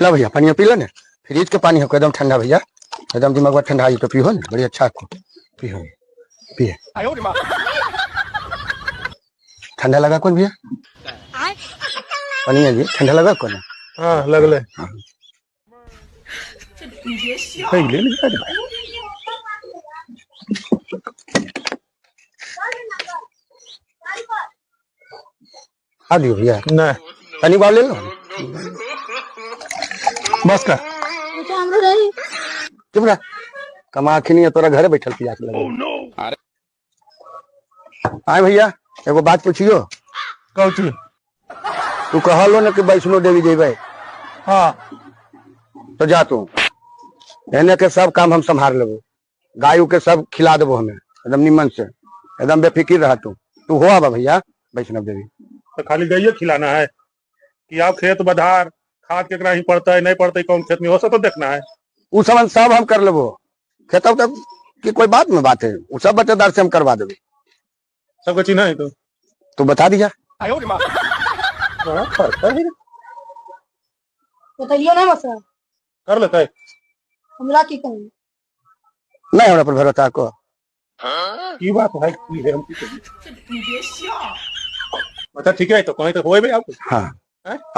ला भैया पानी P low ना, फ्रिज के पानी हो एकदम ठंडा भैया, एकदम दिमाग ठंडा तो पियो ना, बड़ी अच्छा पियो पिए। ठंडा लगा कौन भैया? पानी है जी ठंडा लगा कौन? हाँ लगले आ दियो भैया, नहीं पानी बाल ले लो बस कर चुप रहा, कमा खिनी तोरा घर बैठल पिया के लगे। आए भैया एगो बात पूछियो। कौची? तू कहलो ना कि वैष्णो देवी जेबे, हाँ तो जा तू, एने के सब काम हम संभाल लेबो, गाय के सब खिला देबो हमें एकदम निमन से, एकदम बेफिक्र रहा तू हो आबा भैया वैष्णो देवी। तो खाली गइये खिलाना है कि आप खेत बधार खाद केकरा ही पड़ता है नहीं पड़ता है कौन खेत में, वो सब तो देखना है। वो सब हम कर लेबो, खेत तक की कोई बात में बात है, वो सब बटेदार से हम करवा देबो। सबका चिन्ह है तू बता दिया। बताइए ना मसला कर लेता है हमरा की कही नहीं हमरा पर भरोसा को की बात है की है हम की कहिए। अच्छा ठीक है तो कहीं तो होए भी आप। हाँ